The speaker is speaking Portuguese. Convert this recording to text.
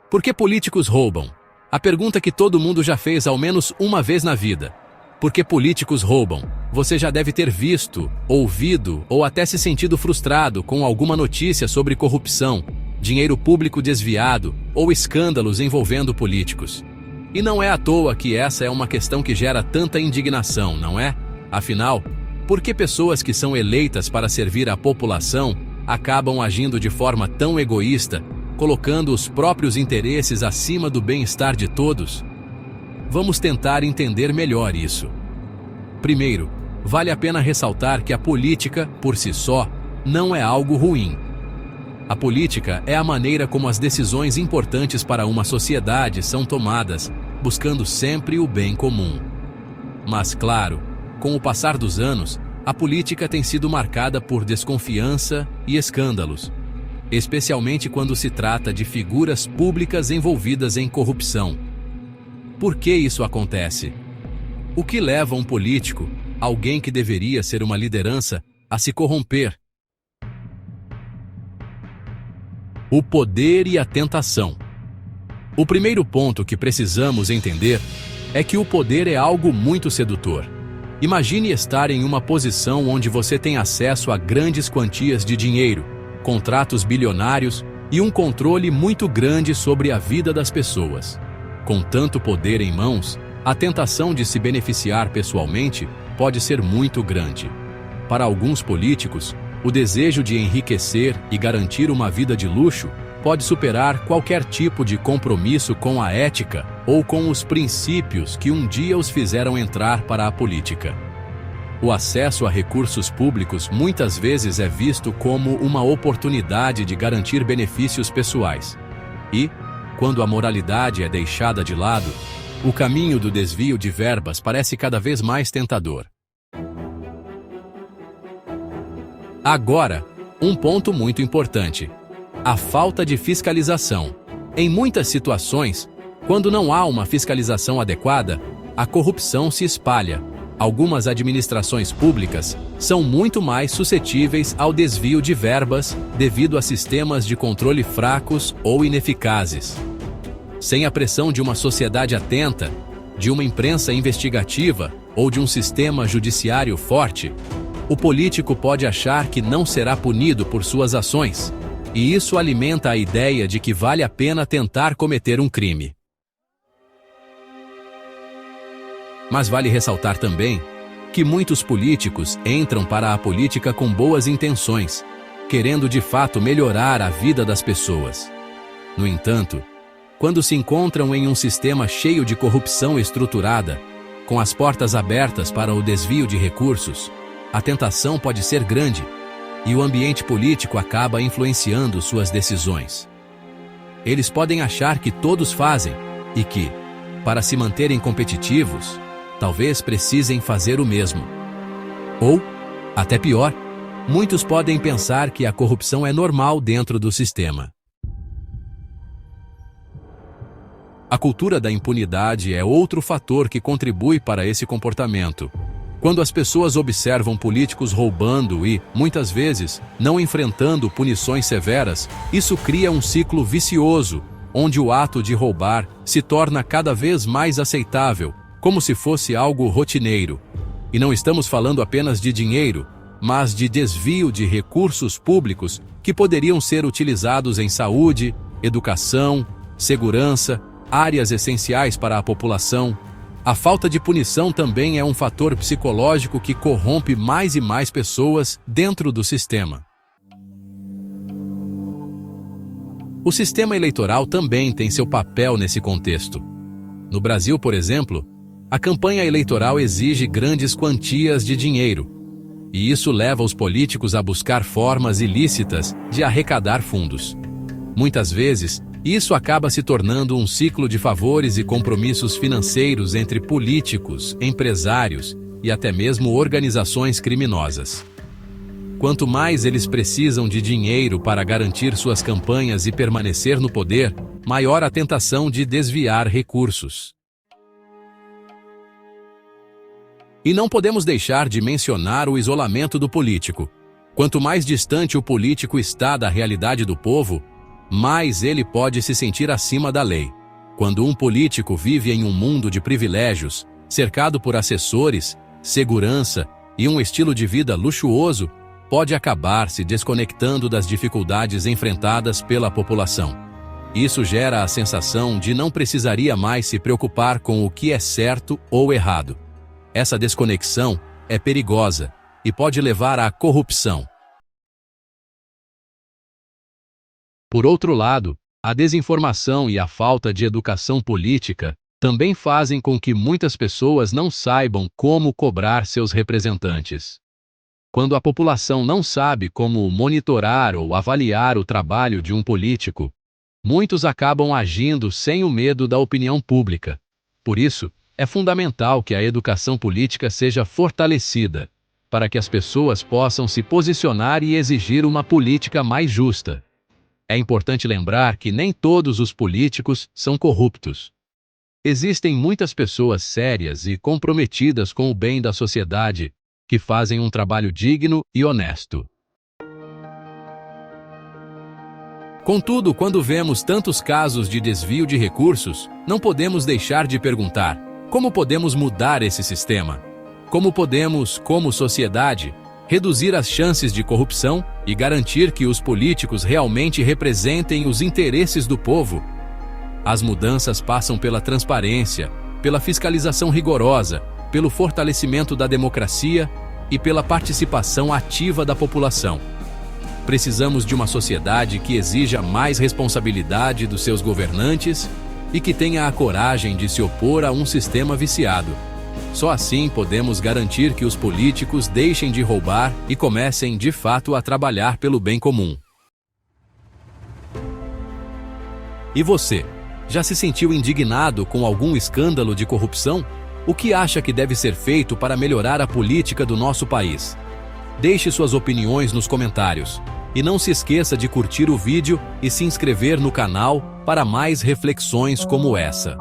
Por que políticos roubam? A pergunta que todo mundo já fez ao menos uma vez na vida. Por que políticos roubam? Você já deve ter visto, ouvido ou até se sentido frustrado com alguma notícia sobre corrupção, dinheiro público desviado ou escândalos envolvendo políticos. E não é à toa que essa é uma questão que gera tanta indignação, não é? Afinal, por que pessoas que são eleitas para servir a população acabam agindo de forma tão egoísta, colocando os próprios interesses acima do bem-estar de todos? Vamos tentar entender melhor isso. Primeiro, vale a pena ressaltar que a política, por si só, não é algo ruim. A política é a maneira como as decisões importantes para uma sociedade são tomadas, buscando sempre o bem comum. Mas, claro, com o passar dos anos, a política tem sido marcada por desconfiança e escândalos, especialmente quando se trata de figuras públicas envolvidas em corrupção. Por que isso acontece? O que leva um político, alguém que deveria ser uma liderança, a se corromper? O poder e a tentação. O primeiro ponto que precisamos entender é que o poder é algo muito sedutor. Imagine estar em uma posição onde você tem acesso a grandes quantias de dinheiro, contratos bilionários e um controle muito grande sobre a vida das pessoas. Com tanto poder em mãos, a tentação de se beneficiar pessoalmente pode ser muito grande. Para alguns políticos, o desejo de enriquecer e garantir uma vida de luxo pode superar qualquer tipo de compromisso com a ética ou com os princípios que um dia os fizeram entrar para a política. O acesso a recursos públicos muitas vezes é visto como uma oportunidade de garantir benefícios pessoais. E, quando a moralidade é deixada de lado, o caminho do desvio de verbas parece cada vez mais tentador. Agora, um ponto muito importante: a falta de fiscalização. Em muitas situações, quando não há uma fiscalização adequada, a corrupção se espalha. Algumas administrações públicas são muito mais suscetíveis ao desvio de verbas devido a sistemas de controle fracos ou ineficazes. Sem a pressão de uma sociedade atenta, de uma imprensa investigativa ou de um sistema judiciário forte, o político pode achar que não será punido por suas ações, e isso alimenta a ideia de que vale a pena tentar cometer um crime. Mas vale ressaltar também que muitos políticos entram para a política com boas intenções, querendo de fato melhorar a vida das pessoas. No entanto, quando se encontram em um sistema cheio de corrupção estruturada, com as portas abertas para o desvio de recursos, a tentação pode ser grande e o ambiente político acaba influenciando suas decisões. Eles podem achar que todos fazem e que, para se manterem competitivos, talvez precisem fazer o mesmo. Ou, até pior, muitos podem pensar que a corrupção é normal dentro do sistema. A cultura da impunidade é outro fator que contribui para esse comportamento. Quando as pessoas observam políticos roubando e, muitas vezes, não enfrentando punições severas, isso cria um ciclo vicioso, onde o ato de roubar se torna cada vez mais aceitável, como se fosse algo rotineiro. E não estamos falando apenas de dinheiro, mas de desvio de recursos públicos que poderiam ser utilizados em saúde, educação, segurança, áreas essenciais para a população. A falta de punição também é um fator psicológico que corrompe mais e mais pessoas dentro do sistema. O sistema eleitoral também tem seu papel nesse contexto. No Brasil, por exemplo, a campanha eleitoral exige grandes quantias de dinheiro, e isso leva os políticos a buscar formas ilícitas de arrecadar fundos. Muitas vezes, isso acaba se tornando um ciclo de favores e compromissos financeiros entre políticos, empresários e até mesmo organizações criminosas. Quanto mais eles precisam de dinheiro para garantir suas campanhas e permanecer no poder, maior a tentação de desviar recursos. E não podemos deixar de mencionar o isolamento do político. Quanto mais distante o político está da realidade do povo, mais ele pode se sentir acima da lei. Quando um político vive em um mundo de privilégios, cercado por assessores, segurança e um estilo de vida luxuoso, pode acabar se desconectando das dificuldades enfrentadas pela população. Isso gera a sensação de não precisaria mais se preocupar com o que é certo ou errado. Essa desconexão é perigosa e pode levar à corrupção. Por outro lado, a desinformação e a falta de educação política também fazem com que muitas pessoas não saibam como cobrar seus representantes. Quando a população não sabe como monitorar ou avaliar o trabalho de um político, muitos acabam agindo sem o medo da opinião pública. Por isso, é fundamental que a educação política seja fortalecida, para que as pessoas possam se posicionar e exigir uma política mais justa. É importante lembrar que nem todos os políticos são corruptos. Existem muitas pessoas sérias e comprometidas com o bem da sociedade que fazem um trabalho digno e honesto. Contudo, quando vemos tantos casos de desvio de recursos, não podemos deixar de perguntar: como podemos mudar esse sistema? Como podemos, como sociedade, reduzir as chances de corrupção e garantir que os políticos realmente representem os interesses do povo? As mudanças passam pela transparência, pela fiscalização rigorosa, pelo fortalecimento da democracia e pela participação ativa da população. Precisamos de uma sociedade que exija mais responsabilidade dos seus governantes e que tenha a coragem de se opor a um sistema viciado. Só assim podemos garantir que os políticos deixem de roubar e comecem de fato a trabalhar pelo bem comum. E você, já se sentiu indignado com algum escândalo de corrupção? O que acha que deve ser feito para melhorar a política do nosso país? Deixe suas opiniões nos comentários. E não se esqueça de curtir o vídeo e se inscrever no canal para mais reflexões como essa.